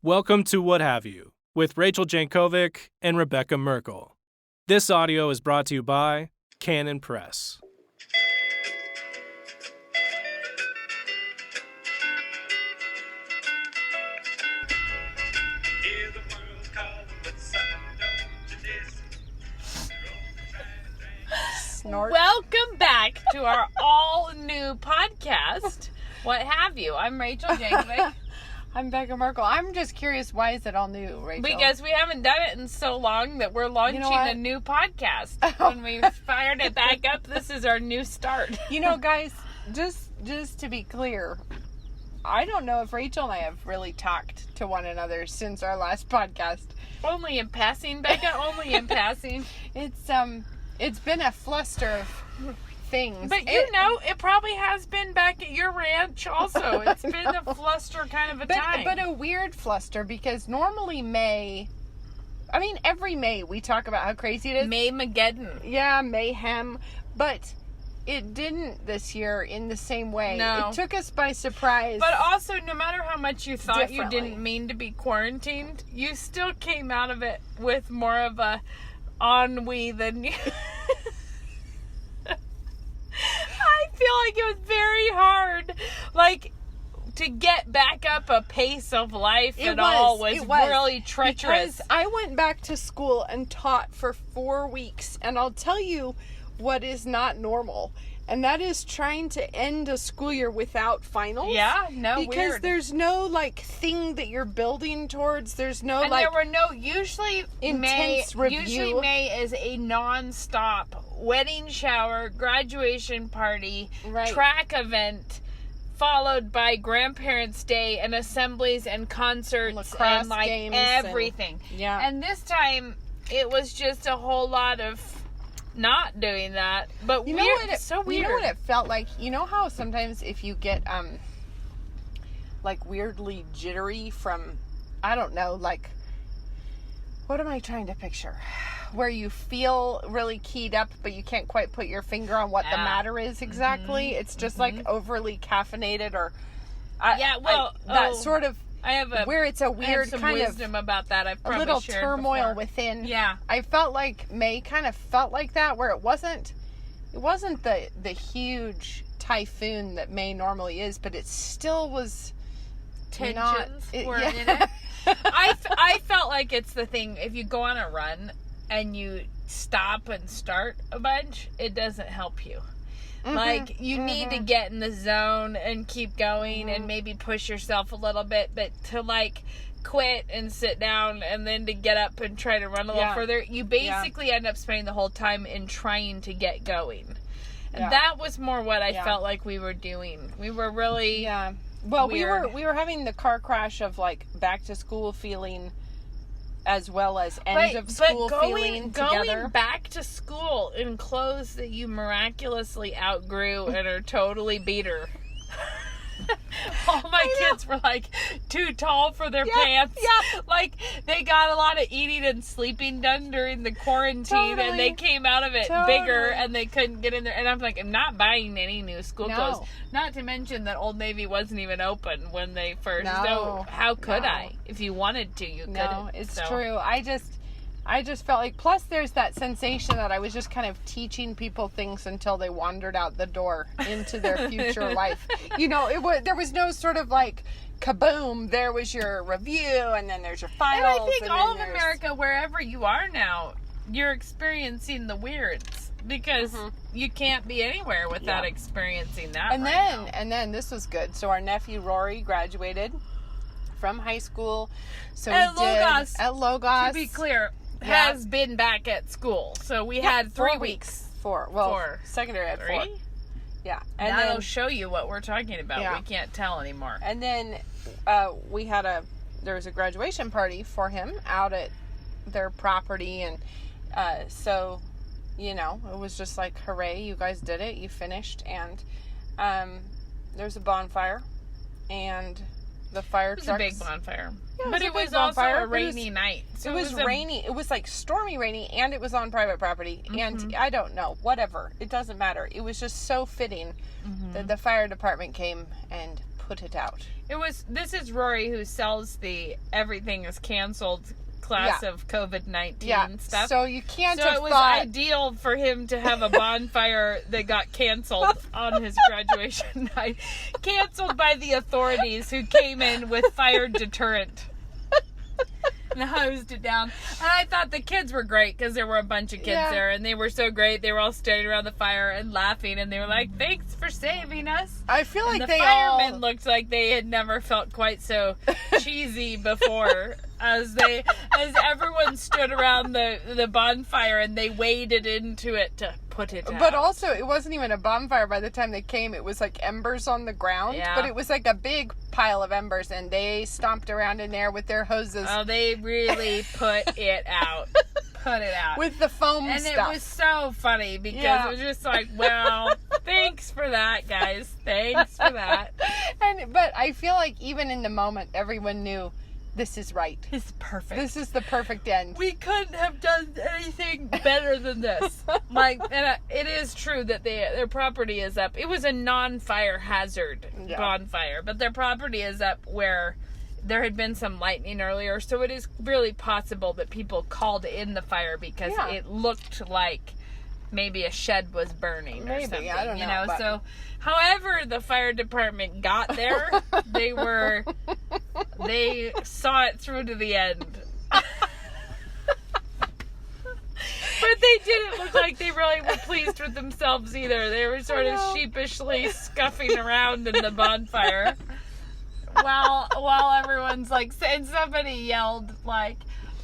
Welcome to What Have You, with Rachel Jankovic and Rebecca Merkel. This audio is brought to you by Canon Press. Welcome back to our all-new podcast, What Have You. I'm Rachel Jankovic. I'm Becca Merkel. I'm just curious, why is it all new, Rachel? Because we haven't done it in so long that we're launching a new podcast. When we fired it back up, this is our new start. You know, guys, just to be clear, I don't know if Rachel and I have really talked to one another since our last podcast. Only in passing, Becca. Only in passing. It's been a fluster of things. But it probably has been back at your ranch also. It's been a fluster kind of a time. But a weird fluster, because normally every May we talk about how crazy it is. Maymageddon. Yeah, mayhem. But it didn't this year in the same way. No. It took us by surprise. But also, no matter how much you thought Differently. you didn't mean to be quarantined, you still came out of it with more of a ennui than you... I feel like it was very hard, to get back up a pace of life was really treacherous. Because I went back to school and taught for 4 weeks, and I'll tell you what is not normal, and that is trying to end a school year without finals. Yeah, because weird. There's no thing that you're building towards. There's no there were no usually intense review. Usually May is a non-stop wedding shower, graduation party, track event, followed by grandparents' day and assemblies and concerts lacrosse and games everything. And this time it was just a whole lot of not doing that. But you weird. Know what it, so weird. You know what it felt like? You know how sometimes if you get weirdly jittery from, I don't know, what am I trying to picture? Where you feel really keyed up, but you can't quite put your finger on what the matter is exactly. Mm-hmm. It's just overly caffeinated, or sort of. I have where it's a weird some kind wisdom of about that. I've probably a little shared turmoil before. within. Yeah, I felt like May kind of felt like that, where it wasn't the huge typhoon that May normally is, but it still was. Tensions were in it. I felt like it's the thing, if you go on a run and you stop and start a bunch, it doesn't help you. Mm-hmm. You need to get in the zone and keep going and maybe push yourself a little bit, but to quit and sit down and then to get up and try to run a little further, you basically end up spending the whole time in trying to get going. And that was more what I felt like we were doing. We were really well, weird. we were having the car crash of back to school feeling, as well as end of school feeling together. Going back to school in clothes that you miraculously outgrew and are totally beater. All my kids were too tall for their pants. Yeah. They got a lot of eating and sleeping done during the quarantine, and they came out of it bigger, and they couldn't get in there. And I'm I'm not buying any new school clothes. Not to mention that Old Navy wasn't even open when they first. So how could I? If you wanted to, you couldn't. No, it's true. I just felt plus there's that sensation that I was just kind of teaching people things until they wandered out the door into their future life. There was no sort of kaboom, there was your review, and then there's your finals. And I think all of America, wherever you are now, you're experiencing the weirds, because you can't be anywhere without experiencing that. And then this was good. So our nephew Rory graduated from high school. So at Logos. To be clear, has been back at school. So we had 3 weeks. Four. Secondary had 4. Yeah. And that'll show you what we're talking about. Yeah. We can't tell anymore. And then there was a graduation party for him out at their property, and so it was just hooray, you guys did it, you finished. And there's a bonfire, and the fire trucks. It was a big bonfire. Yeah, but it was also a rainy night. So it was rainy. It was stormy rainy, and it was on private property. Mm-hmm. And I don't know, whatever. It doesn't matter. It was just so fitting that the fire department came and put it out. This is Rory, who sells the everything is canceled class of COVID-19 stuff. So you can't So have it was thought... ideal for him to have a bonfire that got canceled on his graduation night. Canceled by the authorities, who came in with fire deterrent and hosed it down. And I thought the kids were great, because there were a bunch of kids there, and they were so great. They were all standing around the fire and laughing, and they were like, "Thanks for saving us." I feel like the they firemen all... looked like they had never felt quite so cheesy before, as everyone stood around the bonfire and they waded into it to put it out. But also, it wasn't even a bonfire by the time they came. It was like embers on the ground. Yeah. But it was like a big pile of embers, and they stomped around in there with their hoses. Oh, they really put it out. Put it out. With the foam and stuff. it was so funny, because it was just like, well, thanks for that, guys. Thanks for that. But I feel like even in the moment, everyone knew this is right. It's perfect. This is the perfect end. We couldn't have done anything better than this. It is true that their property is up. It was a non-fire hazard bonfire, but their property is up where there had been some lightning earlier, so it is really possible that people called in the fire because it looked like maybe a shed was burning or something. I don't know. But... So, however the fire department got there, they saw it through to the end. But they didn't look like they really were pleased with themselves either. They were sort of sheepishly scuffing around in the bonfire. While everyone's like, and somebody yelled, like,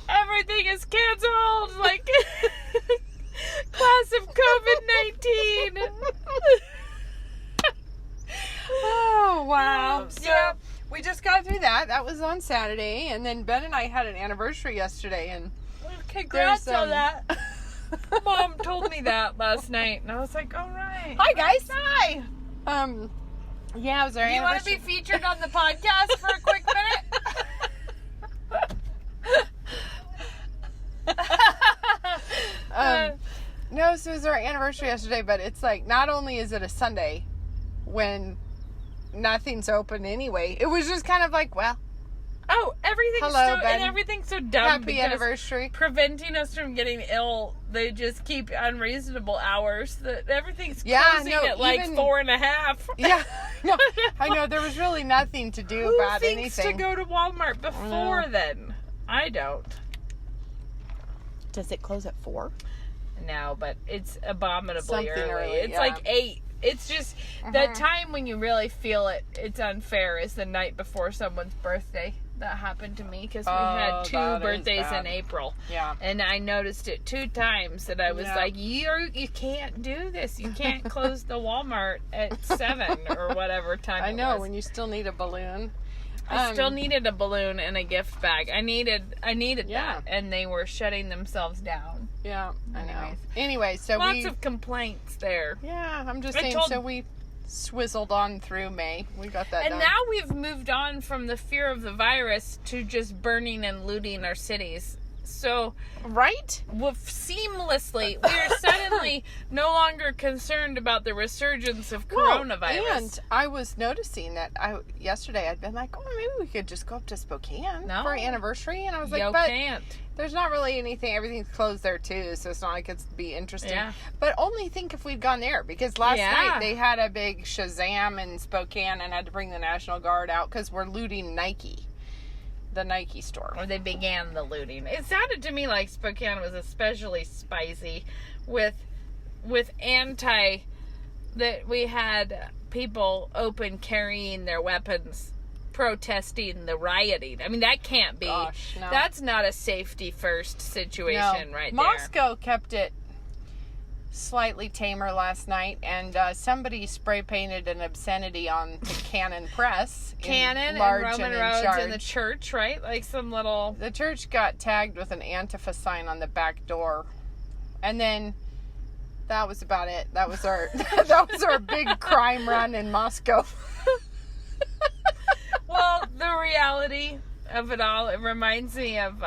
"Everything is canceled!" Like, class of COVID-19. Oh, wow. So, yeah. we just got through that. That was on Saturday. And then Ben and I had an anniversary yesterday. And congrats on that. Mom told me that last night. And I was like, all right. Hi, guys. Hi. Yeah, it was our anniversary. You want to be featured on the podcast for a quick minute? No, so it was our anniversary yesterday, but it's like, not only is it a Sunday when nothing's open anyway, it was just kind of like, well, everything's so dumb. Happy anniversary. Preventing us from getting ill, they just keep unreasonable hours. That everything's closing at like 4:30. Yeah, no, I know there was really nothing to do about anything. Who thinks to go to Walmart before then? I don't. Does it close at 4? No, but it's abominably early. It's yeah. like 8. It's just the time when you really feel it. It's unfair. Is the night before someone's birthday. That happened to me because we had 2 birthdays in April. Yeah. And I noticed it 2 times, and I was like, you can't do this. You can't close the Walmart at 7 or whatever time I know, it was. when you still need a balloon. I still needed a balloon and a gift bag. I needed that, and they were shutting themselves down. Yeah, I know. Anyway, so lots of complaints there. Yeah, I'm just saying, so we swizzled on through May. We got that done. And now we've moved on from the fear of the virus to just burning and looting our cities. So, seamlessly, we are suddenly no longer concerned about the resurgence of coronavirus. And I was noticing that yesterday I'd been like, maybe we could just go up to Spokane for our anniversary. And I was like, can't. There's not really anything. Everything's closed there too, so it's not like it's be interesting. Yeah. But only think if we'd gone there, because last night they had a big Shazam in Spokane and had to bring the National Guard out because we're looting Nike. The Nike store. Or they began the looting. It sounded to me like Spokane was especially spicy with that we had people open carrying their weapons, protesting the rioting. I mean, that can't be. Gosh, no. That's not a safety first situation right there. Moscow kept it slightly tamer last night, and somebody spray painted an obscenity on the Cannon Press. Cannon and Roman roads in the church, right? Like some little... The church got tagged with an Antifa sign on the back door. And then that was about it. That was our big crime run in Moscow. Well, the reality of it all, it reminds me of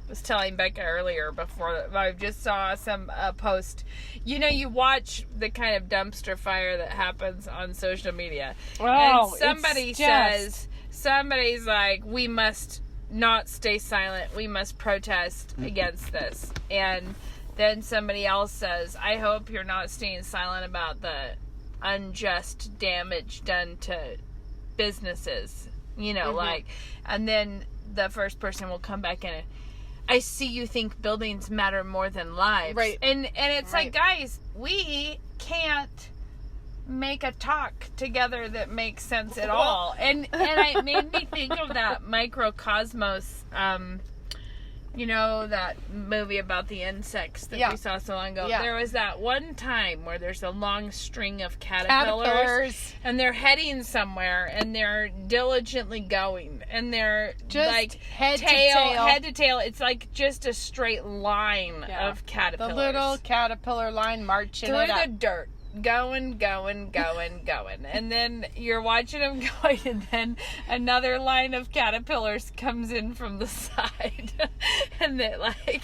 was telling Becca earlier before I just saw some post. You know, you watch the kind of dumpster fire that happens on social media. And somebody says, somebody's like, we must not stay silent. We must protest against this. And then somebody else says, I hope you're not staying silent about the unjust damage done to businesses. You know, like, and then the first person will come back in and, I see you think buildings matter more than lives. Right. And it's like, guys, we can't make a talk together that makes sense at all. And it made me think of that Microcosmos, you know, that movie about the insects that we saw so long ago. Yeah. There was that one time where there's a long string of caterpillars. And they're heading somewhere, and they're diligently going, and they're just like head to tail. It's like just a straight line of caterpillars. The little caterpillar line marching through the dirt. Going. And then you're watching them going, and then another line of caterpillars comes in from the side. And it like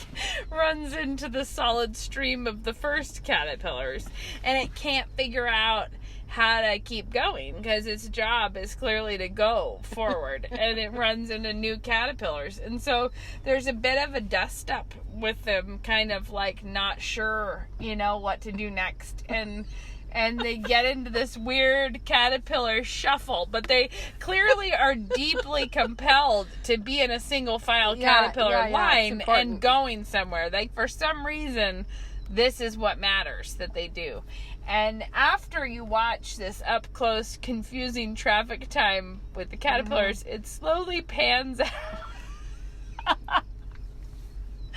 runs into the solid stream of the first caterpillars. And it can't figure out how to keep going because its job is clearly to go forward. And it runs into new caterpillars. And so there's a bit of a dust up with them, kind of like not sure, you know, what to do next. And they get into this weird caterpillar shuffle, but they clearly are deeply compelled to be in a single file caterpillar line and going somewhere. Like, for some reason, this is what matters that they do. And after you watch this up close, confusing traffic time with the caterpillars, it slowly pans out.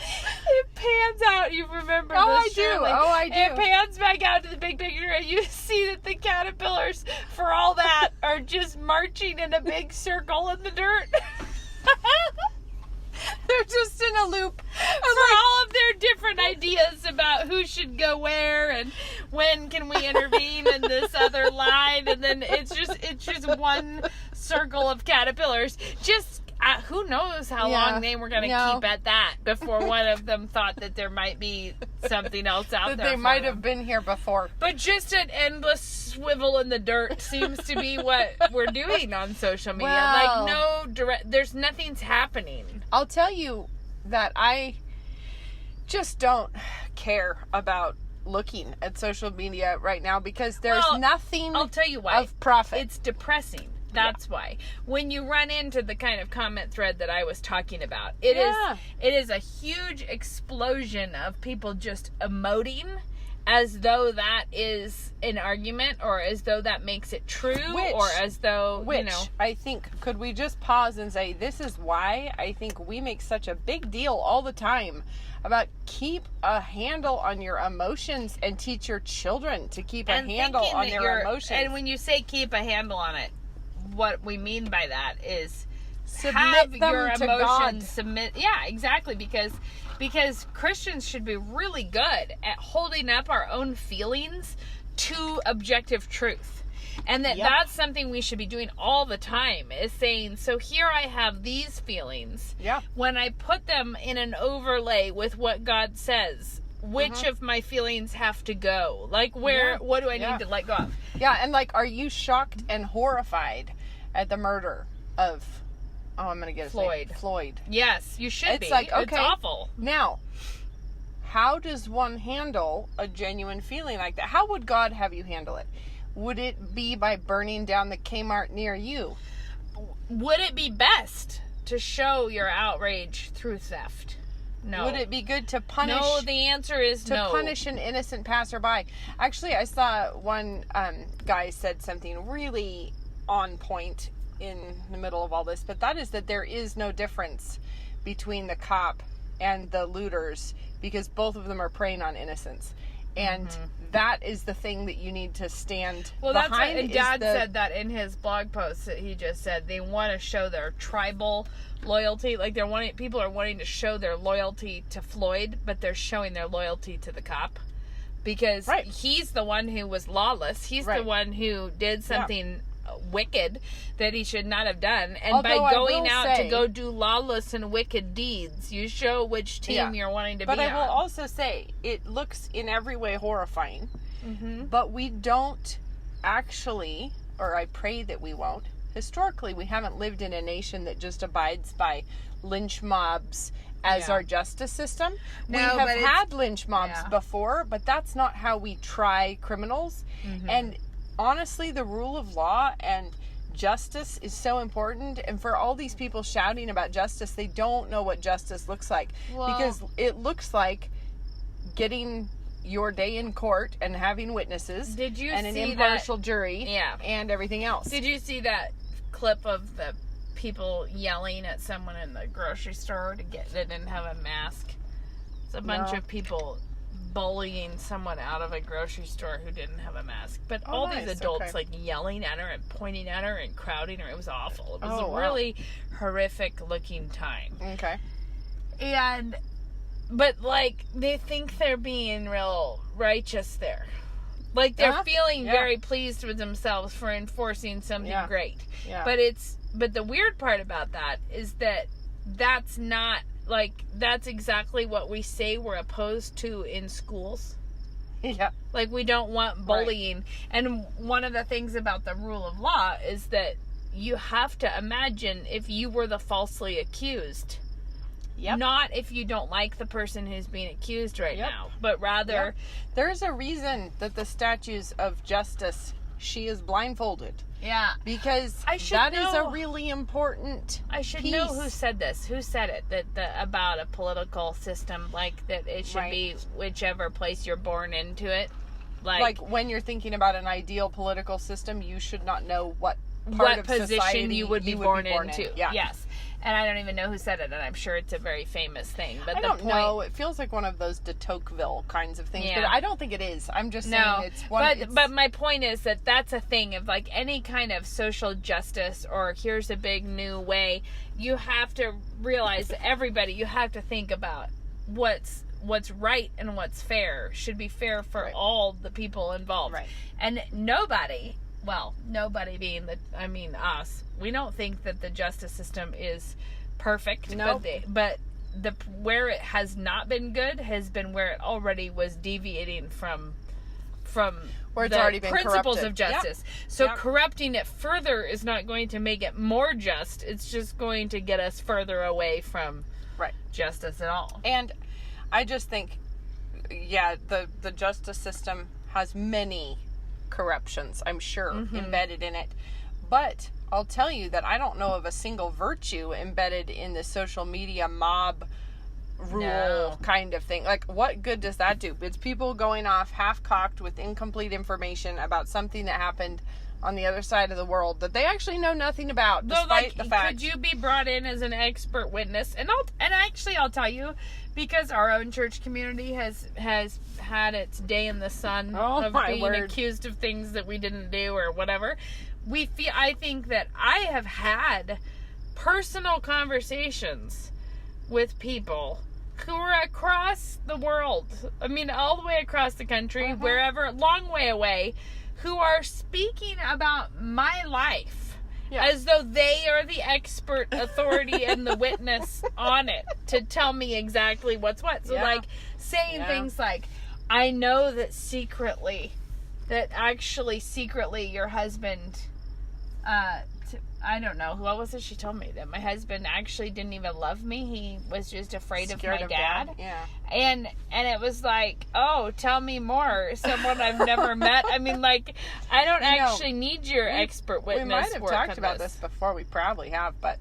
It pans out. You remember this? I do. It pans back out to the big picture, and you see that the caterpillars, for all that, are just marching in a big circle in the dirt. They're just in a loop. For all of their different ideas about who should go where and when can we intervene in this other line, and then it's just one circle of caterpillars. Just who knows how long they were going to keep at that before one of them thought that there might be something else out there. That they might have been here before. But just an endless swivel in the dirt seems to be what we're doing on social media. Well, there's nothing's happening. I'll tell you that I just don't care about looking at social media right now because there's nothing I'll tell you why. Of profit. It's depressing. That's why. When you run into the kind of comment thread that I was talking about, it is a huge explosion of people just emoting as though that is an argument, or as though that makes it true, or as though, you know. I think, could we just pause and say, this is why I think we make such a big deal all the time about keep a handle on your emotions and teach your children to keep a handle on their emotions. And when you say keep a handle on it, what we mean by that is submit them your to emotions God. Yeah, exactly, because Christians should be really good at holding up our own feelings to objective truth. And that's something we should be doing all the time, is saying, so here I have these feelings. Yeah. When I put them in an overlay with what God says, which of my feelings have to go? Like, what do I need to let go of? Yeah, and like, are you shocked and horrified at the murder of, I'm going to get his name. Floyd. Yes, you should be. It's like, okay. It's awful. Now, how does one handle a genuine feeling like that? How would God have you handle it? Would it be by burning down the Kmart near you? Would it be best to show your outrage through theft? No. Would it be good to punish? No, the answer is no. To punish an innocent passerby. Actually, I saw one guy said something really on point in the middle of all this, but that is that there is no difference between the cop and the looters because both of them are preying on innocents. And that is the thing that you need to stand behind. That's right. And Dad said that in his blog post that he just said they want to show their tribal loyalty. Like people are wanting to show their loyalty to Floyd, but they're showing their loyalty to the cop. Because he's the one who was lawless. He's the one who did something wicked that he should not have done. And Although by going out say, to go do lawless and wicked deeds, you show which team you're wanting to be on. But I will also say, it looks in every way horrifying. But we don't actually, or I pray that we won't, historically we haven't lived in a nation that just abides by lynch mobs as our justice system. We have had lynch mobs before, but that's not how we try criminals. And honestly, the rule of law and justice is so important. And for all these people shouting about justice, they don't know what justice looks like. Because it looks like getting your day in court and having witnesses and an impartial jury and everything else. Did you see that clip of the people yelling at someone in the grocery store that didn't have a mask? It's a bunch of people bullying someone out of a grocery store who didn't have a mask. But all these adults like yelling at her and pointing at her and crowding her. It was awful. It was a really horrific looking time. Okay. But like they think they're being real righteous there. Like they're feeling very pleased with themselves for enforcing something great. Yeah. But the weird part about that is that that's not, like, that's exactly what we say we're opposed to in schools. Yeah. Like, we don't want bullying. Right. And one of the things about the rule of law is that you have to imagine if you were the falsely accused. Yep. Not if you don't like the person who's being accused right now, but rather... There's a reason that the statues of justice, she is blindfolded. Yeah. Because that is a really important I should piece. know who said this. Who said it? About a political system, like that it should be whichever place you're born into it. Like when you're thinking about an ideal political system, you should not know what part of position you would be born into. Yeah. Yes. And I don't even know who said it, and I'm sure it's a very famous thing. But I don't know. It feels like one of those de Tocqueville kinds of things, but I don't think it is. I'm just saying it's one. But my point is that that's a thing of like any kind of social justice or here's a big new way. You have to realize that everybody. You have to think about what's right and what's fair should be fair for all the people involved. Right. And nobody being us. We don't think that the justice system is perfect. Nope. But where it has not been good has been where it already was deviating from where it's the already been principles corrupted. Of justice. Yep. So corrupting it further is not going to make it more just. It's just going to get us further away from justice at all. And I just think, the justice system has many corruptions, I'm sure, embedded in it. But I'll tell you that I don't know of a single virtue embedded in the social media mob rule kind of thing. Like, what good does that do? It's people going off half-cocked with incomplete information about something that happened on the other side of the world that they actually know nothing about, despite the fact. Could you be brought in as an expert witness? And I'll teel you, because our own church community has had its day in the sun of being accused of things that we didn't do or whatever. I think that I have had personal conversations with people who are across the world. I mean, all the way across the country, wherever, long way away, who are speaking about my life as though they are the expert authority and the witness on it to tell me exactly what's what. So, like, saying things like, I know that actually secretly your husband, I don't know, what was it she told me? That my husband actually didn't even love me. He was just afraid of my dad. Yeah. And it was like, oh, tell me more. Someone I've never met. I mean, like, I don't actually need your expert witness. We might have talked about this before. We probably have, but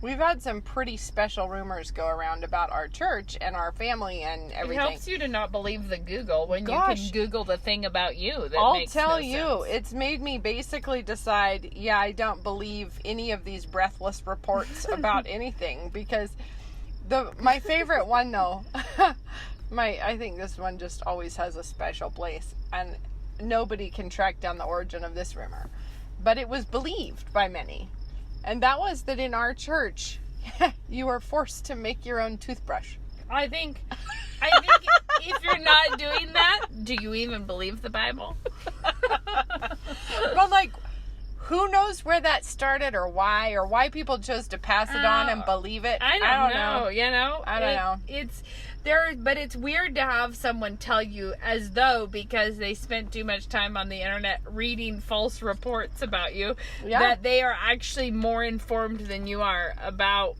we've had some pretty special rumors go around about our church and our family and everything. It helps you to not believe the Google when you can Google the thing about you that I'll makes tell no you, sense. It's made me basically decide, I don't believe any of these breathless reports about anything, because my favorite one, though, I think this one just always has a special place, and nobody can track down the origin of this rumor, but it was believed by many. And that was that in our church, you are forced to make your own toothbrush. I think if you're not doing that, do you even believe the Bible? But, like, who knows where that started or why people chose to pass it on and believe it. I don't know. You know, I don't know. It's there, but it's weird to have someone tell you as though because they spent too much time on the internet reading false reports about you that they are actually more informed than you are about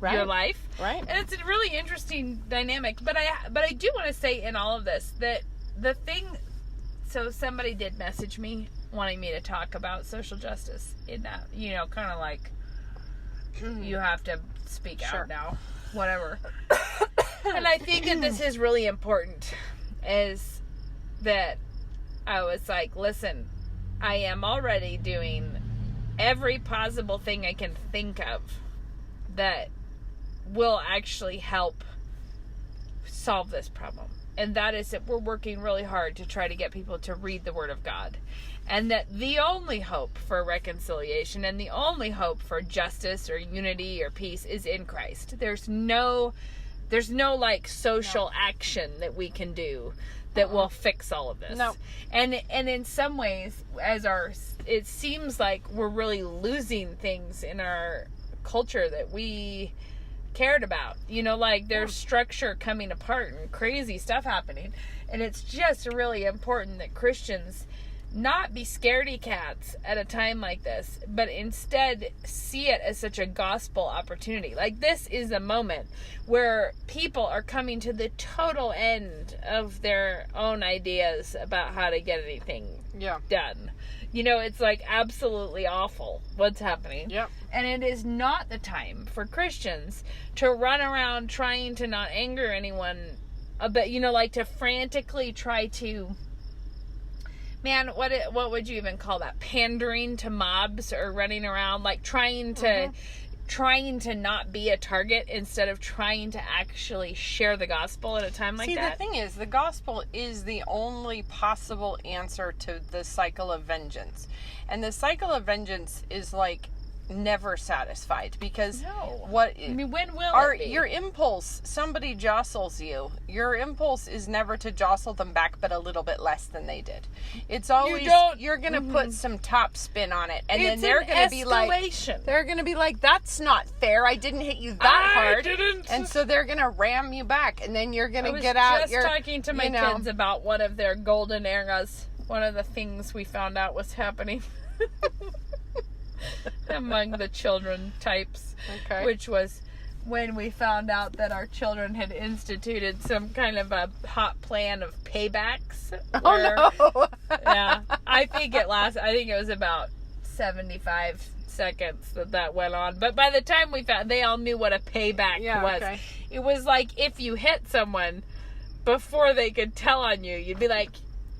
your life. Right. And it's a really interesting dynamic. But I do want to say in all of this that the thing. So somebody did message me wanting me to talk about social justice in that, you know, kind of like you have to speak out now, whatever. And I think that this is really important, is that I was like, listen, I am already doing every possible thing I can think of that will actually help solve this problem. And that is that we're working really hard to try to get people to read the Word of God. And that the only hope for reconciliation and the only hope for justice or unity or peace is in Christ. There's no like social action that we can do that will fix all of this. No. And in some ways, it seems like we're really losing things in our culture that we cared about, you know, like there's structure coming apart and crazy stuff happening, and it's just really important that Christians not be scaredy cats at a time like this, but instead see it as such a gospel opportunity. Like, this is a moment where people are coming to the total end of their own ideas about how to get anything done. You know, it's like absolutely awful what's happening. Yep. And it is not the time for Christians to run around trying to not anger anyone, but, you know, like to frantically try to, man, what would you even call that? Pandering to mobs, or running around like trying to not be a target instead of trying to actually share the gospel at a time like that. See, the thing is, the gospel is the only possible answer to the cycle of vengeance. And the cycle of vengeance is like never satisfied, because when will it be? Your impulse, somebody jostles you, your impulse is never to jostle them back, but a little bit less than they did. It's always you're gonna put some top spin on it, and then they're gonna be like, that's not fair, I didn't hit you that hard. And so they're gonna ram you back, and then you're gonna get out. Just talking to my kids about one of their golden eras. One of the things we found out was happening among the children types, which was when we found out that our children had instituted some kind of a hot plan of paybacks. I think it was about 75 seconds that went on, but by the time we found, they all knew what a payback was. It was like, if you hit someone before they could tell on you, you'd be like,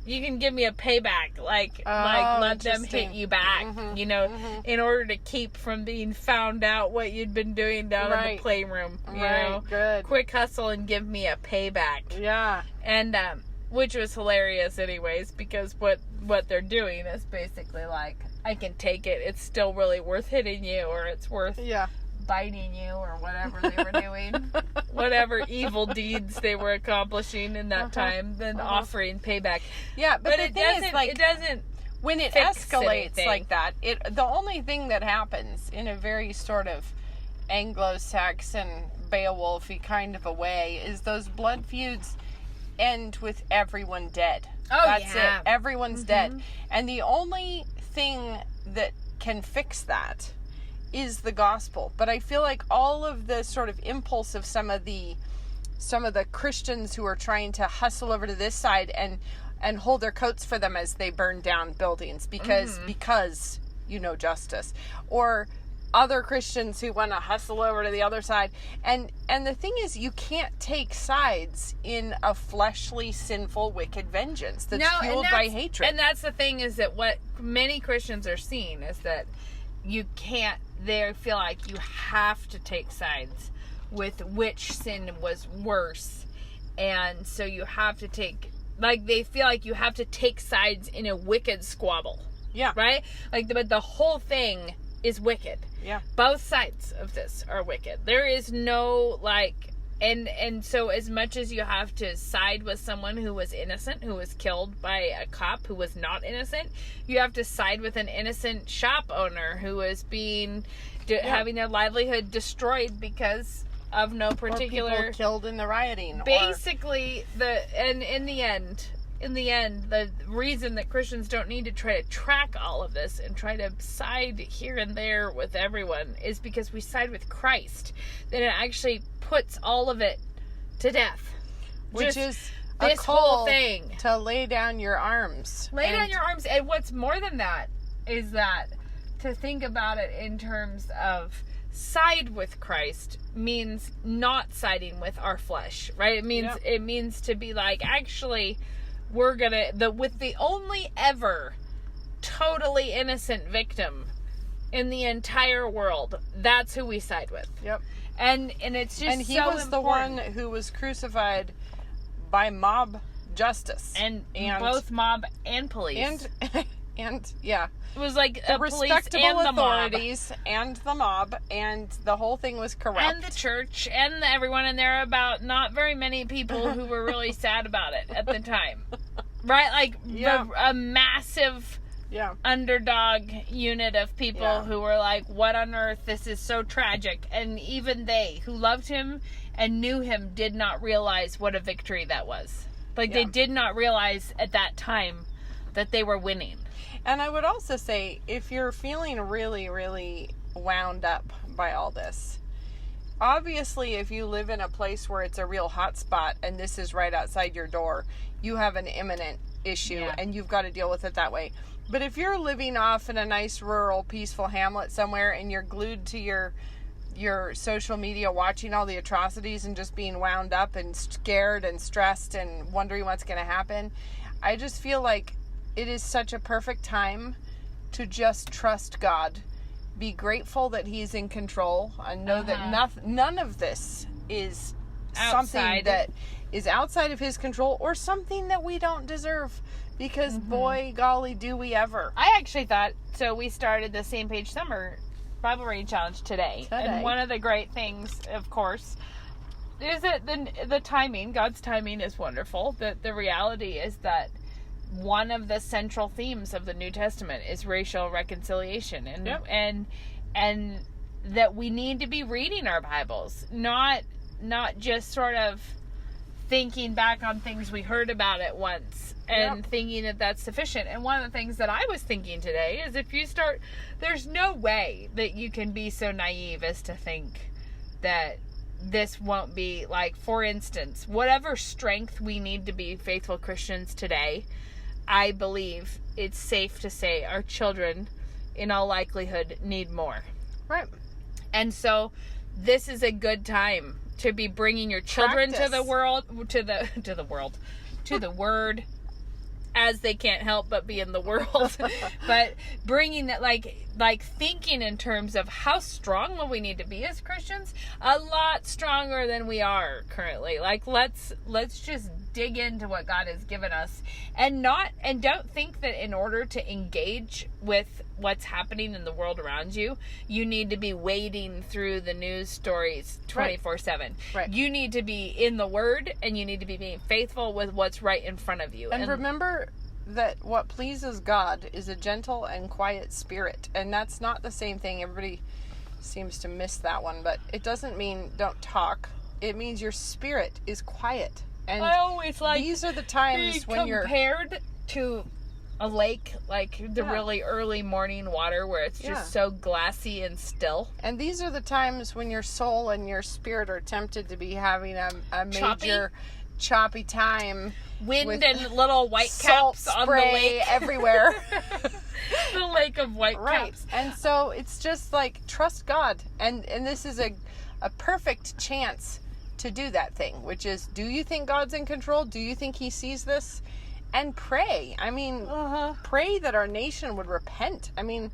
you can give me a payback, like let them hit you back, you know, in order to keep from being found out what you'd been doing down in the playroom, you know. Good. Quick hustle and give me a payback. Yeah. And which was hilarious anyways, because what they're doing is basically like, I can take it, it's still really worth hitting you, or it's worth biting you, or whatever they were doing, whatever evil deeds they were accomplishing in that time, then offering payback. Yeah, but the thing is, like, it doesn't, when it escalates like that, the only thing that happens in a very sort of Anglo-Saxon Beowulf-y kind of a way is those blood feuds end with everyone dead. That's it. Everyone's dead. And the only thing that can fix that is the gospel. But I feel like all of the sort of impulse of some of the Christians who are trying to hustle over to this side and hold their coats for them as they burn down buildings because you know, justice, or other Christians who want to hustle over to the other side, and the thing is, you can't take sides in a fleshly, sinful, wicked vengeance that's fueled by hatred. And that's the thing, is that what many Christians are seeing is that you can't, they feel like you have to take sides with which sin was worse, and so you have to take, like, they feel like you have to take sides in a wicked squabble. Yeah. Right? Like, but the whole thing is wicked. Yeah. Both sides of this are wicked. There is no, like, And so as much as you have to side with someone who was innocent, who was killed by a cop who was not innocent, you have to side with an innocent shop owner who was having their livelihood destroyed because of no particular... Or people killed in the rioting. Basically, in the end, the reason that Christians don't need to try to track all of this and try to side here and there with everyone is because we side with Christ. Then it actually puts all of it to death. Which is this whole thing. To lay down your arms. Lay down your arms. And what's more than that is that to think about it in terms of side with Christ means not siding with our flesh, right? It means to be like, actually, we're with the only ever totally innocent victim in the entire world, that's who we side with. Yep. And it's just and he was important. The one who was crucified by mob justice. And both mob and police. And yeah. It was like the police respectable and the authorities mob. And the mob, and the whole thing was corrupt. And the church and everyone in there, about not very many people who were really sad about it at the time. Right? Like a massive underdog unit of people who were like, what on earth? This is so tragic. And even they who loved him and knew him did not realize what a victory that was. Like they did not realize at that time that they were winning. And I would also say, if you're feeling really, really wound up by all this, obviously if you live in a place where it's a real hot spot and this is right outside your door, you have an imminent issue and you've got to deal with it that way. But if you're living off in a nice rural peaceful hamlet somewhere and you're glued to your social media watching all the atrocities and just being wound up and scared and stressed and wondering what's going to happen, I just feel like it is such a perfect time to just trust God, be grateful that He's in control, and know that none of this is something that is outside of His control or something that we don't deserve. Because boy, golly, do we ever. I actually thought, so we started the Same Page Summer Bible Reading Challenge today. And one of the great things, of course, is that the timing, God's timing is wonderful. The reality is that one of the central themes of the New Testament is racial reconciliation, and that we need to be reading our Bibles, not just sort of thinking back on things we heard about it once and thinking that that's sufficient. And one of the things that I was thinking today is, if you start, there's no way that you can be so naive as to think that this won't be, like, for instance, whatever strength we need to be faithful Christians today, I believe it's safe to say our children, in all likelihood, need more. Right. And so this is a good time to be bringing your children to the Word, as they can't help but be in the world. But bringing that, like thinking in terms of how strong will we need to be as Christians? A lot stronger than we are currently. Like, let's just dig into what God has given us, and don't think that in order to engage with what's happening in the world around you, you need to be wading through the news stories 24/7. Right. You need to be in the Word, and you need to be being faithful with what's right in front of you. And remember that what pleases God is a gentle and quiet spirit. And that's not the same thing. Everybody seems to miss that one. But it doesn't mean don't talk. It means your spirit is quiet. And I always like these are the times when you're compared to a lake, like the really early morning water where it's just so glassy and still. And these are the times when your soul and your spirit are tempted to be having a major choppy time. Wind and little white caps on the lake everywhere. The lake of white caps. And so it's just like, trust God. And this is a perfect chance to do that thing, which is, do you think God's in control? Do you think He sees this? And pray. I mean, pray that our nation would repent. I mean,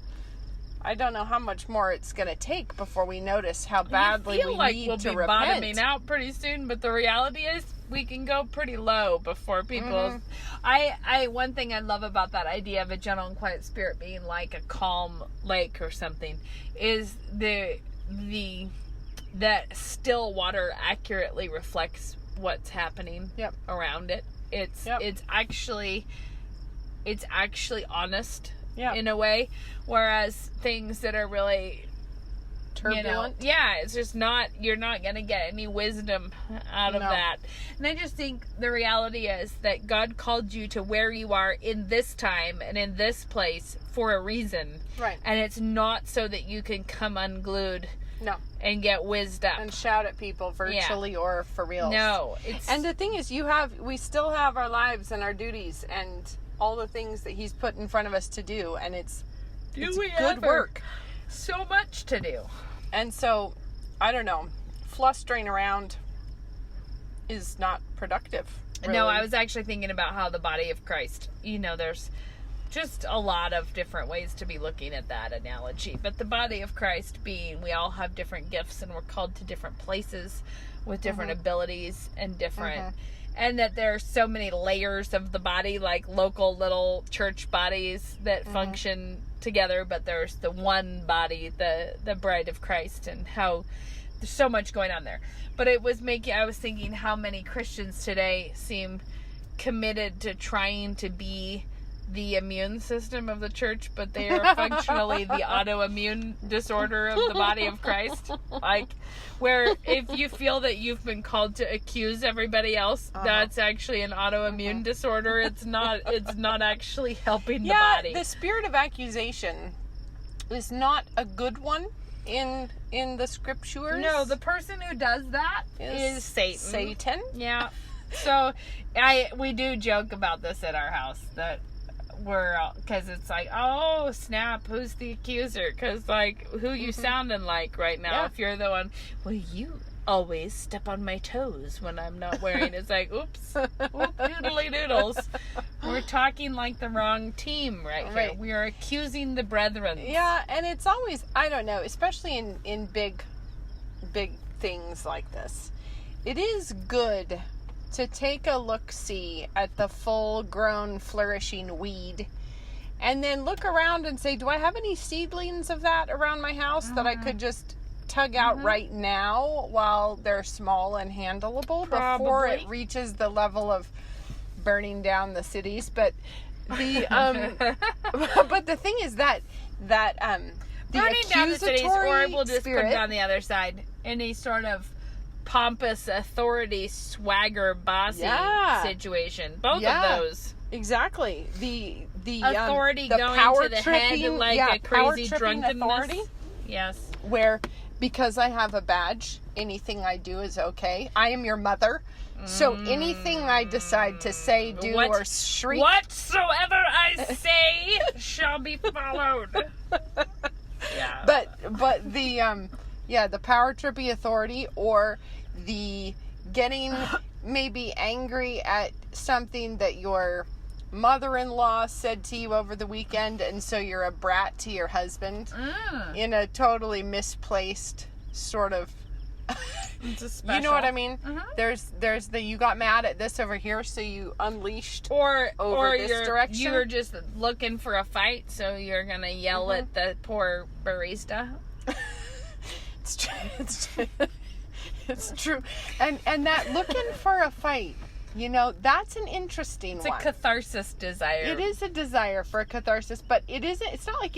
I don't know how much more it's going to take before we notice how badly we need to repent. We'll be bottoming out pretty soon, but the reality is we can go pretty low before people. One thing I love about that idea of a gentle and quiet spirit being like a calm lake or something is the that still water accurately reflects what's happening around it. It's actually honest in a way, whereas things that are really turbulent, it's just not, you're not going to get any wisdom out of that. And I just think the reality is that God called you to where you are in this time and in this place for a reason. Right. And it's not so that you can come unglued and get wisdom and shout at people virtually or for real. No, and the thing is, we still have our lives and our duties and all the things that He's put in front of us to do, and it's good work. So much to do. And so, I don't know, flustering around is not productive. Really. No, I was actually thinking about how the body of Christ, there's just a lot of different ways to be looking at that analogy. But the body of Christ being, we all have different gifts and we're called to different places with different abilities and different... And that there are so many layers of the body, like local little church bodies that function together, but there's the one body, the bride of Christ, and how there's so much going on there. But I was thinking how many Christians today seem committed to trying to be the immune system of the church, but they are functionally the autoimmune disorder of the body of Christ. Like, where if you feel that you've been called to accuse everybody else, that's actually an autoimmune disorder. It's not actually helping the body. The spirit of accusation is not a good one in the scriptures. No, the person who does that is Satan. Satan. Yeah. So we do joke about this at our house, that because it's like, oh snap, who's the accuser? Because like, who you sounding like right now? If you're the one, well, you always step on my toes when I'm not wearing. It's like, oops, doodly doodles. We're talking like the wrong team right here. We are accusing the brethren. Yeah, and it's always, I don't know, especially in big things like this, it is good to take a look-see at the full-grown, flourishing weed, and then look around and say, do I have any seedlings of that around my house that I could just tug out right now while they're small and handleable before it reaches the level of burning down the cities? But the but the thing is that the burning down the cities, or we'll just spirit, put it on the other side, any sort of pompous authority, swagger, bossy situation. Both of those. Exactly. The authority the going power to the tripping, head like a crazy drunkenness. Authority, yes. Where, because I have a badge, anything I do is okay. I am your mother. So anything I decide to say, do, or shriek, whatsoever I say shall be followed. Yeah. But the the power trippy authority, or the getting maybe angry at something that your mother-in-law said to you over the weekend, and so you're a brat to your husband in a totally misplaced sort of you know what I mean? There's the you got mad at this over here, so you unleashed over this direction. You were just looking for a fight, so you're gonna yell at the poor barista. It's true. It's true. And that looking for a fight, that's an interesting one. It's a catharsis desire. It is a desire for a catharsis, but it's not like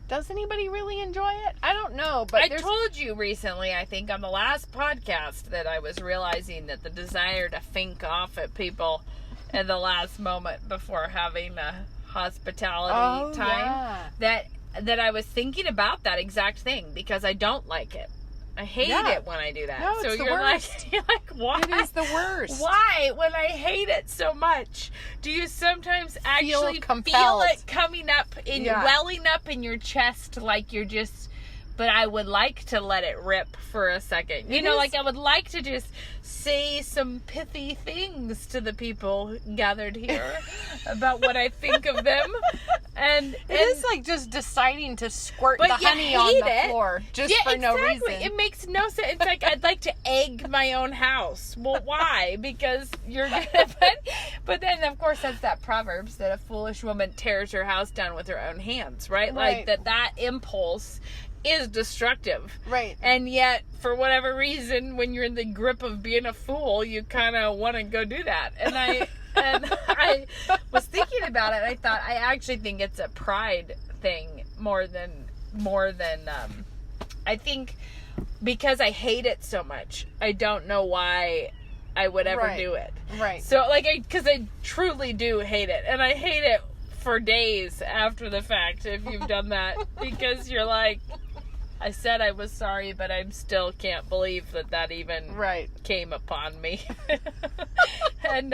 does anybody really enjoy it? I don't know, but I told you recently, I think on the last podcast, that I was realizing that the desire to fink off at people at the last moment before having a hospitality time, that I was thinking about that exact thing, because I don't like it. I hate it when I do that. No, so it's the you're worst. like, why? It is the worst. Why, when I hate it so much, do you sometimes actually feel it coming up welling up in your chest, like you're just, but I would like to let it rip for a second. Like I would like to just say some pithy things to the people gathered here about what I think of them. And it is like just deciding to squirt the honey on the floor just for no reason. It makes no sense. It's like, I'd like to egg my own house. Well, why? Because you're gonna, but then of course that's that Proverbs that a foolish woman tears her house down with her own hands, right? Like that impulse is destructive. Right. And yet, for whatever reason, when you're in the grip of being a fool, you kind of want to go do that. And I was thinking about it. And I thought, I actually think it's a pride thing more than I think, because I hate it so much. I don't know why I would ever do it. Right. So, because I truly do hate it. And I hate it for days after the fact, if you've done that. Because you're like, I said I was sorry, but I still can't believe that even came upon me. And,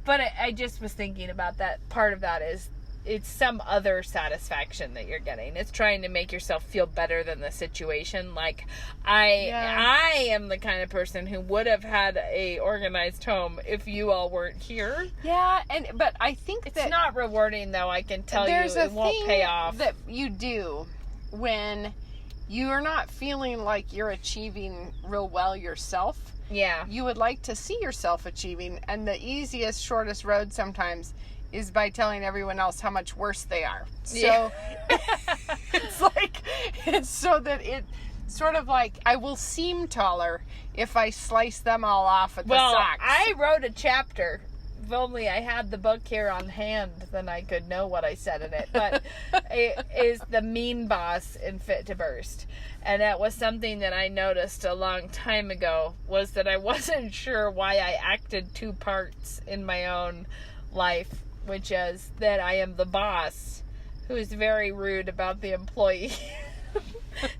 but I just was thinking about that. Part of that is, it's some other satisfaction that you're getting. It's trying to make yourself feel better than the situation. Like, I am the kind of person who would have had a organized home if you all weren't here. Yeah, but I think it's not rewarding, though. I can tell you, it won't pay off. That you do when you are not feeling like you're achieving real well yourself. Yeah. You would like to see yourself achieving, and the easiest, shortest road sometimes is by telling everyone else how much worse they are. So it's so that it sort of like, I will seem taller if I slice them all off at the socks. I wrote a chapter. If only I had the book here on hand, then I could know what I said in it. But it is the mean boss in Fit to Burst. And that was something that I noticed a long time ago, was that I wasn't sure why I acted two parts in my own life, which is that I am the boss who is very rude about the employee.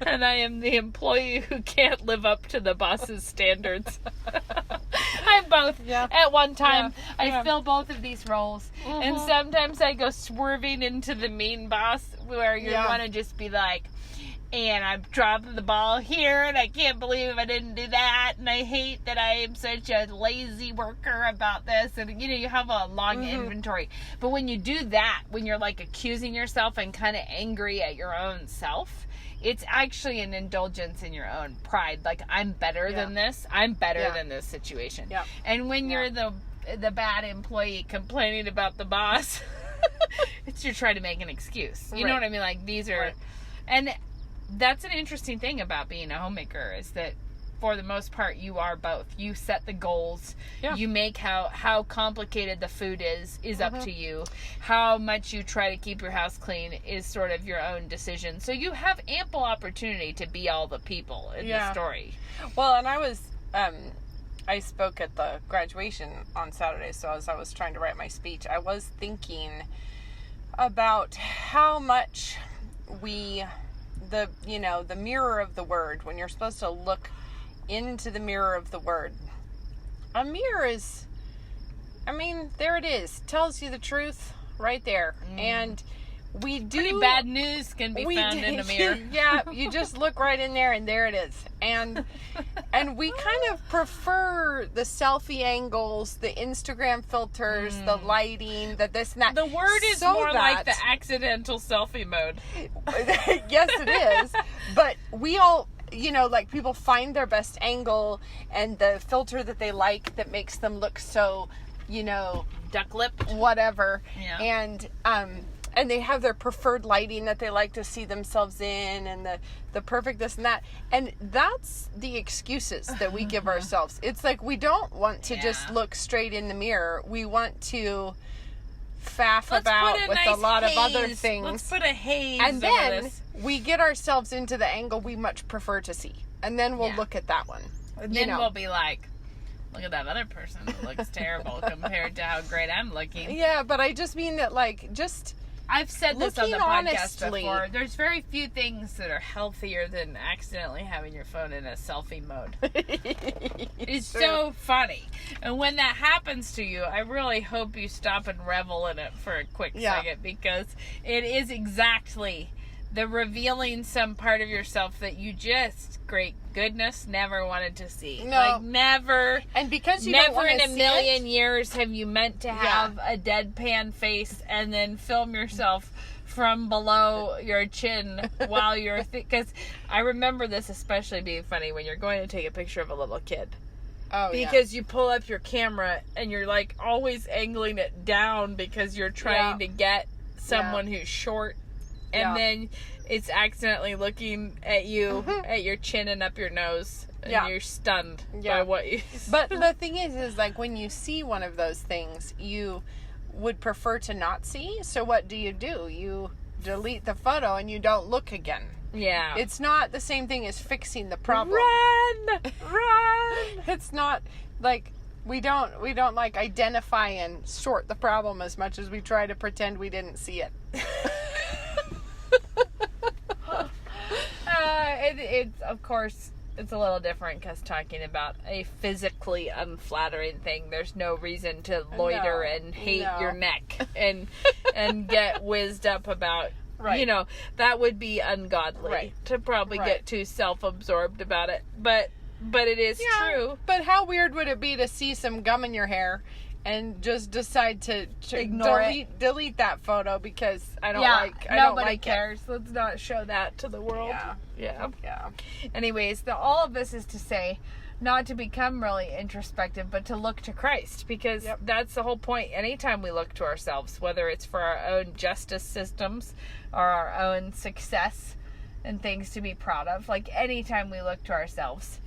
And I am the employee who can't live up to the boss's standards. I'm both. Yeah. At one time, I fill both of these roles. Mm-hmm. And sometimes I go swerving into the mean boss, where you want to just be like, and I'm dropping the ball here, and I can't believe I didn't do that, and I hate that I am such a lazy worker about this, and you have a long inventory. But when you do that, when you're like accusing yourself and kind of angry at your own self, it's actually an indulgence in your own pride. Like, I'm better than this. I'm better than this situation. Yeah. And when you're the bad employee complaining about the boss, it's you're trying to make an excuse. You know what I mean? Like, these are, and that's an interesting thing about being a homemaker, is that for the most part you are both. You set the goals. You make how complicated the food is up to you. How much you try to keep your house clean is sort of your own decision. So you have ample opportunity to be all the people in the story. Well, and I spoke at the graduation on Saturday, so as I was trying to write my speech, I was thinking about how much the mirror of the word, when you're supposed to look into the mirror of the word, a mirror is, there it is, tells you the truth right there. And we do, pretty bad news can be found in a mirror. Yeah, you just look right in there and there it is. And we kind of prefer the selfie angles, the Instagram filters, the lighting, the this and that. The word is more like the accidental selfie mode. Yes, it is. But we all, like, people find their best angle and the filter that they like that makes them look so, duck-lipped, whatever. Yeah. And they have their preferred lighting that they like to see themselves in, and the perfect this and that. And that's the excuses that we give ourselves. It's like, we don't want to just look straight in the mirror. We want to faff about with a lot of other things. Let's put a haze and then over this. We get ourselves into the angle we much prefer to see. And then we'll look at that one. And then we'll be like, look at that other person who looks terrible compared to how great I'm looking. Yeah, but I just mean that, I've said this on the podcast before. There's very few things that are healthier than accidentally having your phone in a selfie mode. It's so funny. And when that happens to you, I really hope you stop and revel in it for a quick second, because it is exactly the revealing some part of yourself that you just, great goodness, never wanted to see. No. Like, never. And because you never in a million years have you meant to have a deadpan face and then film yourself from below your chin while you're, because I remember this especially being funny when you're going to take a picture of a little kid. Oh, because you pull up your camera and you're like always angling it down because you're trying to get someone who's short and then it's accidentally looking at you, at your chin and up your nose, and you're stunned by what you... But the thing is like, when you see one of those things, you would prefer to not see, so what do? You delete the photo and you don't look again. Yeah. It's not the same thing as fixing the problem. Run! It's not like we don't like identify and sort the problem as much as we try to pretend we didn't see it. It's of course it's a little different because talking about a physically unflattering thing, there's no reason to loiter and hate your neck and get whizzed up about. Right. That would be ungodly to probably get too self-absorbed about it. But it is true. But how weird would it be to see some gum in your hair and just decide to ignore delete that photo because I don't nobody like cares. Let's not show that to the world. Yeah. Anyways, all of this is to say, not to become really introspective, but to look to Christ, because that's the whole point. Anytime we look to ourselves, whether it's for our own justice systems or our own success and things to be proud of, like anytime we look to ourselves,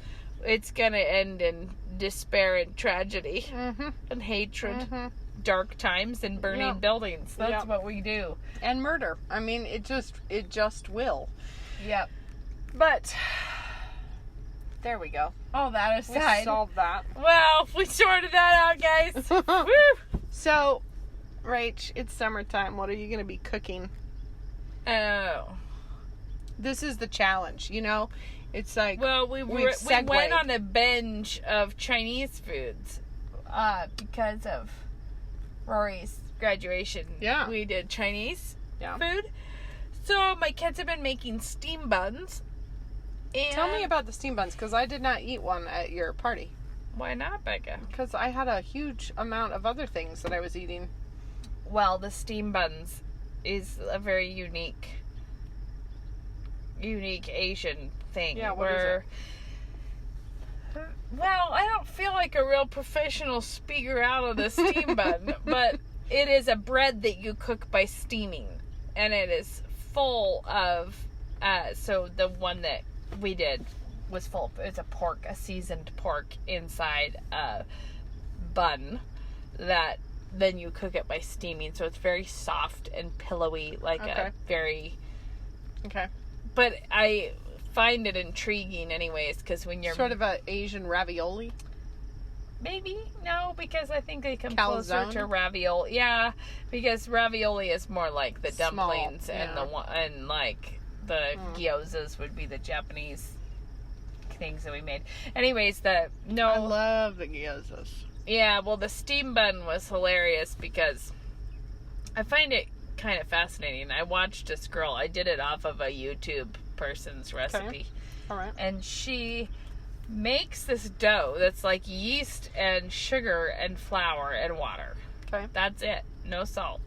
it's going to end in despair and tragedy and hatred, dark times and burning buildings. That's what we do. And murder. I mean, it just will. Yep. But there we go. Oh, that aside. We solved that. Well, we sorted that out, guys. Woo! So, Rach, it's summertime. What are you going to be cooking? Oh. This is the challenge, It's like, well, we went on a binge of Chinese foods because of Rory's graduation. Yeah. We did Chinese food. So my kids have been making steam buns. And tell me about the steam buns, because I did not eat one at your party. Why not, Becca? Because I had a huge amount of other things that I was eating. Well, the steam buns is a very unique Asian thing. Yeah, what is it? Well, I don't feel like a real professional speaker out of the steam bun, but it is a bread that you cook by steaming, and it is full of, so the one that we did was full of, it's a seasoned pork inside a bun that then you cook it by steaming, so it's very soft and pillowy, like a very... Okay. But I find it intriguing anyways, because when you're... Sort of a Asian ravioli? Maybe? No, because I think they come Calzone? closer to ravioli. Yeah, because ravioli is more like the dumplings and like the gyozas would be the Japanese things that we made. Anyways, I love the gyozas. Yeah, well, the steam bun was hilarious because I find it kind of fascinating. I watched this girl. I did it off of a YouTube person's recipe. Okay. All right. And she makes this dough that's like yeast and sugar and flour and water. Okay. That's it. No salt.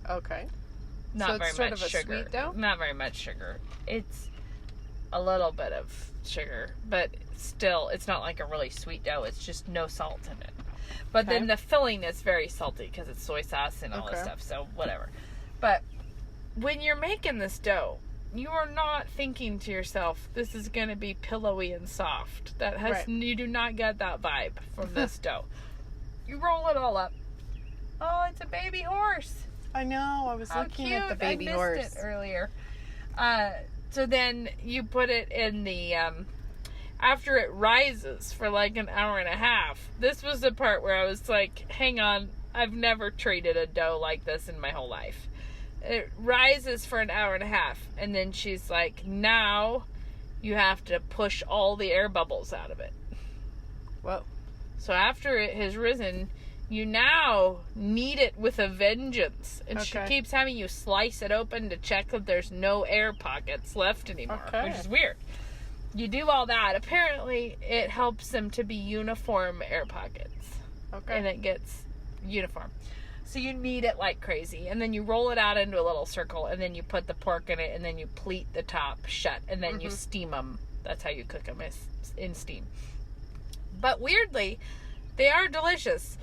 Okay. Not so very it's sort much of a sugar. Sweet dough? Not very much sugar. It's a little bit of sugar, but still, it's not like a really sweet dough. It's just no salt in it. But then the filling is very salty because it's soy sauce and all this stuff, so whatever. But when you're making this dough, you are not thinking to yourself, this is going to be pillowy and soft. That has you do not get that vibe from this dough. You roll it all up. Oh, it's a baby horse. I know. I was looking at the baby horse. I missed it earlier. So then you put it in the after it rises for like an hour and a half. This was the part where I was like, hang on, I've never treated a dough like this in my whole life. It rises for an hour and a half, and then she's like, now you have to push all the air bubbles out of it. Whoa. So after it has risen, you now knead it with a vengeance. And she keeps having you slice it open to check that there's no air pockets left anymore, which is weird. You do all that. Apparently, it helps them to be uniform air pockets. Okay. And it gets uniform. So you knead it like crazy, and then you roll it out into a little circle, and then you put the pork in it, and then you pleat the top shut, and then you steam them. That's how you cook them, is in steam. But weirdly, they are delicious.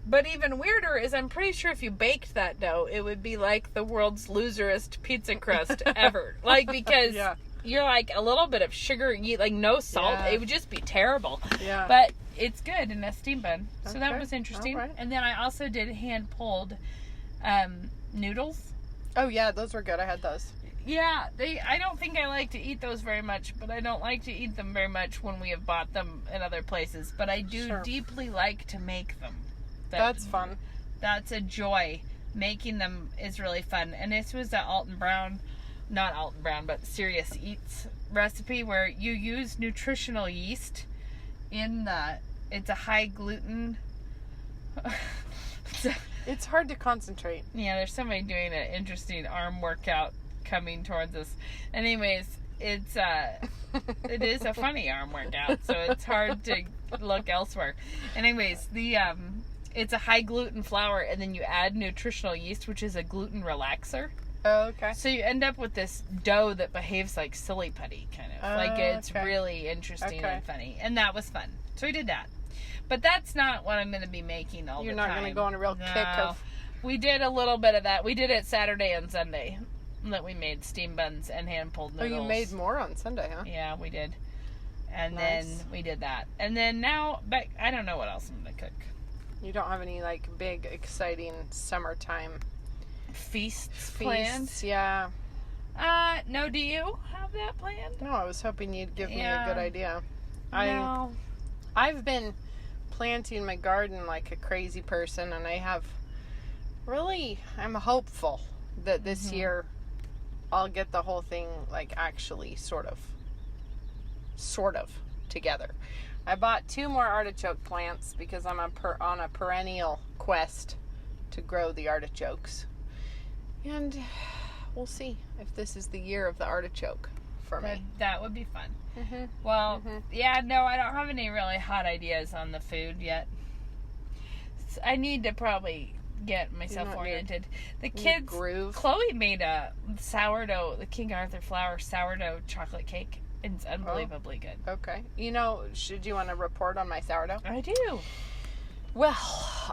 But even weirder is I'm pretty sure if you baked that dough, it would be like the world's loserest pizza crust ever. Like, because you're like a little bit of sugar, like no salt. Yeah. It would just be terrible. Yeah. But it's good in a steam bun. So that was interesting. Right. And then I also did hand-pulled noodles. Oh, yeah, those were good. I had those. Yeah, I don't think I like to eat those very much, but I don't like to eat them very much when we have bought them in other places. But I do deeply like to make them. That's fun. That's a joy. Making them is really fun. And this was the not Alton Brown, but Serious Eats recipe where you use nutritional yeast it's a high gluten. It's hard to concentrate. Yeah, there's somebody doing an interesting arm workout coming towards us. Anyways, it is a funny arm workout, so it's hard to look elsewhere. Anyways, it's a high gluten flour, and then you add nutritional yeast, which is a gluten relaxer. Oh, okay. So you end up with this dough that behaves like silly putty, kind of. Like it's really interesting and funny. And that was fun. So we did that. But that's not what I'm going to be making all the time. You're not going to go on a real kick of... We did a little bit of that. We did it Saturday and Sunday. That we made steam buns and hand-pulled noodles. Oh, you made more on Sunday, huh? Yeah, we did. And then we did that. And then now, I don't know what else I'm going to cook. You don't have any, like, big, exciting summertime feasts planned? Yeah. No, do you have that planned? No, I was hoping you'd give me a good idea. No. I've been planting my garden like a crazy person, and I'm hopeful that this year I'll get the whole thing, like, actually sort of together. I bought 2 more artichoke plants because I'm on a perennial quest to grow the artichokes. And we'll see if this is the year of the artichoke for me. That would be fun. Well, I don't have any really hot ideas on the food yet. I need to probably get myself oriented. The kids, Chloe made a the King Arthur flour sourdough chocolate cake. It's unbelievably good. Okay. Should you want to report on my sourdough? I do. Well,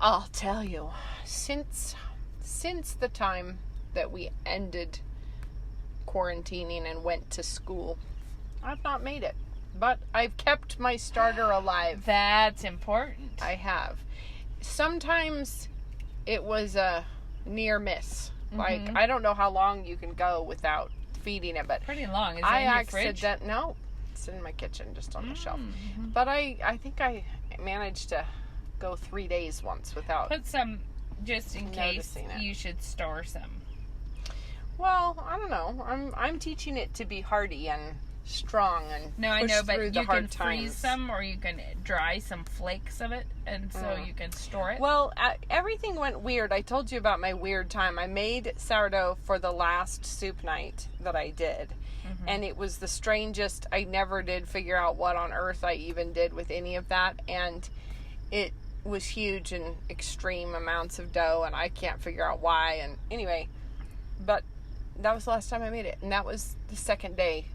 I'll tell you. Since the time that we ended quarantining and went to school, I've not made it. But I've kept my starter alive. That's important. I have. Sometimes it was a near miss. Like, I don't know how long you can go without feeding it, but pretty long. Is it in your fridge? No, it's in my kitchen, just on the shelf. But I think I managed to go 3 days once without. Put some, just in case you should store some. Well, I don't know. I'm teaching it to be hardy and strong and but you can freeze some, or you can dry some flakes of it, and so you can store it. Well, everything went weird. I told you about my weird time. I made sourdough for the last soup night that I did, and it was the strangest. I never did figure out what on earth I even did with any of that, and it was huge and extreme amounts of dough, and I can't figure out why. And anyway, but that was the last time I made it, and that was the second day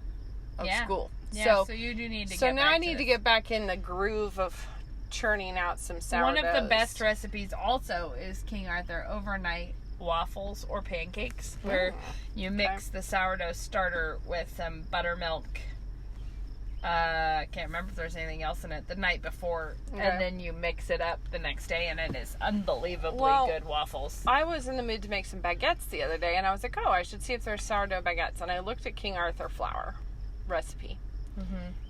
of school. Yeah, so you do need to get back. So now I need to get back in the groove of churning out some sourdoughs. One of the best recipes also is King Arthur overnight waffles or pancakes, where you mix the sourdough starter with some buttermilk. I can't remember if there's anything else in it the night before, and then you mix it up the next day, and it is unbelievably good waffles. I was in the mood to make some baguettes the other day, and I was like, I should see if there's sourdough baguettes, and I looked at King Arthur flour recipe,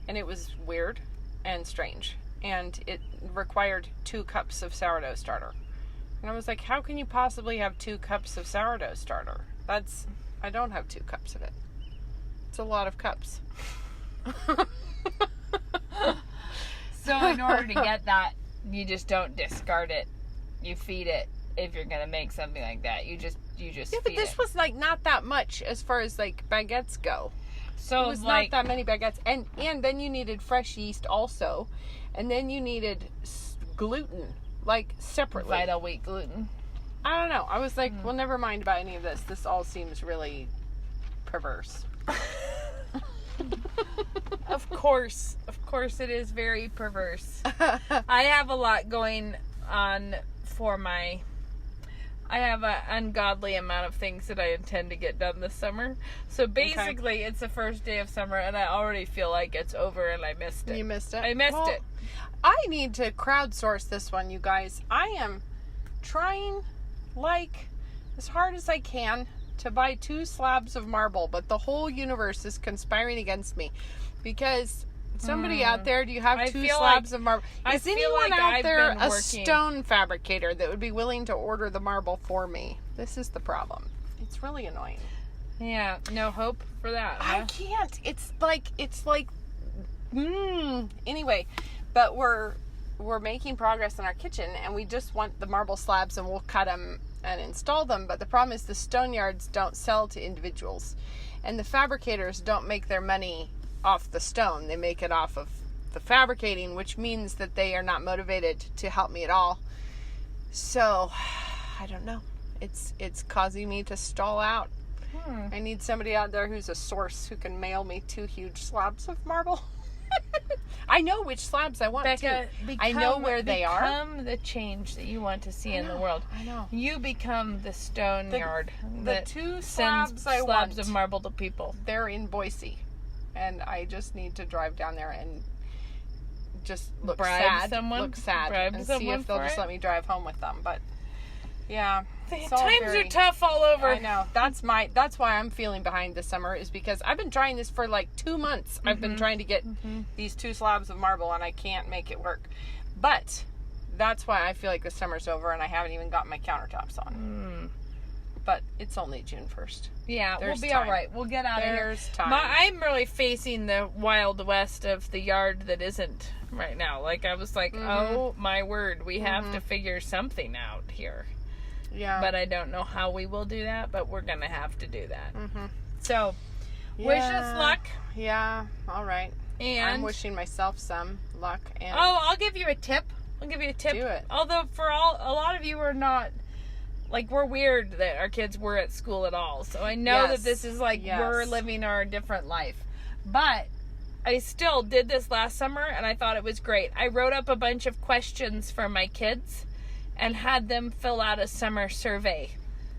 and it was weird and strange, and it required 2 cups of sourdough starter, and I was like, how can you possibly have 2 cups of sourdough starter? I don't have 2 cups of it. It's a lot of cups. So in order to get that, you just don't discard it. You feed it. If you're gonna make something like that, you just feed it. But this was like not that much as far as like baguettes go. So it was not that many baguettes, and then you needed fresh yeast also, and then you needed gluten, like, separately. Vital wheat gluten. I don't know. I was like, well, never mind about any of this. This all seems really perverse. Of course it is very perverse. I have a lot going on I have an ungodly amount of things that I intend to get done this summer. So basically, It's the first day of summer, and I already feel like it's over, and I missed it. You missed it? I missed it. I need to crowdsource this one, you guys. I am trying, like, as hard as I can to buy 2 slabs of marble, but the whole universe is conspiring against me. Because... Somebody out there, do you have 2 slabs of marble? Is anyone out there a stone fabricator that would be willing to order the marble for me? This is the problem. It's really annoying. Yeah, no hope for that. Huh? I can't. It's like, anyway, but we're making progress in our kitchen, and we just want the marble slabs, and we'll cut them and install them. But the problem is the stone yards don't sell to individuals, and the fabricators don't make their money off the stone. They make it off of the fabricating, which means that they are not motivated to help me at all. So I don't know. It's causing me to stall out. I need somebody out there who's a source who can mail me 2 huge slabs of marble. I know which slabs I want. Becca, I know where they are. Become the change that you want to see in the world. I know. You become the stone yard. The 2 slabs I want. Slabs of marble to people. They're in Boise. And I just need to drive down there and just look sad, and see if they'll just let me drive home with them. But yeah, times are tough all over. I know. That's why I'm feeling behind this summer, is because I've been trying this for like 2 months. I've been trying to get these 2 slabs of marble, and I can't make it work. But that's why I feel like the summer's over, and I haven't even gotten my countertops on. But it's only June 1st. Yeah, we'll be all right. We'll get out of here. There's time. I'm really facing the wild west of the yard that isn't right now. Like, I was like, oh my word, we have to figure something out here. Yeah. But I don't know how we will do that, but we're going to have to do that. So, wish us luck. Yeah, all right. And I'm wishing myself some luck. And I'll give you a tip. Do it. Although a lot of you are not... Like, we're weird that our kids were at school at all. So I know that this is like we're living our different life. But I still did this last summer, and I thought it was great. I wrote up a bunch of questions for my kids and had them fill out a summer survey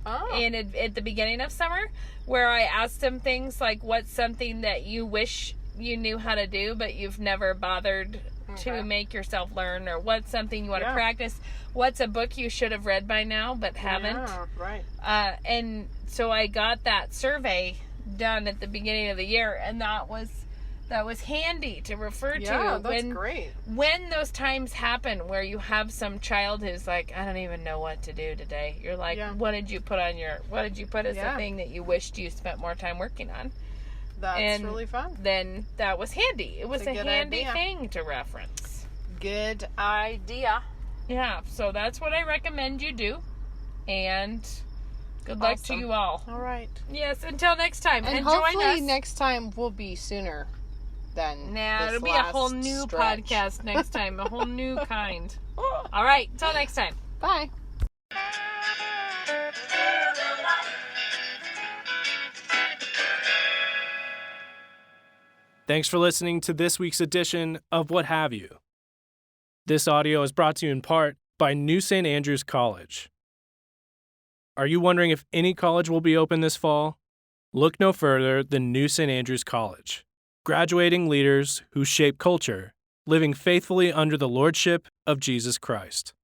at the beginning of summer, where I asked them things like, what's something that you wish you knew how to do but you've never bothered to make yourself learn, or what's something you want to practice, what's a book you should have read by now but haven't. Right. And so I got that survey done at the beginning of the year, and that was handy to refer to. Yeah, that's great. When those times happen where you have some child who's like, I don't even know what to do today. You're like, what did you put as the thing that you wished you spent more time working on? That's really fun. Then that was handy. It was a handy thing to reference. Good idea. Yeah, so that's what I recommend you do. And good luck to you all. All right. Yes, until next time. And hopefully next time will be sooner than it'll be a whole new podcast next time. A whole new kind. All right, until next time. Bye. Thanks for listening to this week's edition of What Have You. This audio is brought to you in part by New St. Andrews College. Are you wondering if any college will be open this fall? Look no further than New St. Andrews College. Graduating leaders who shape culture, living faithfully under the lordship of Jesus Christ.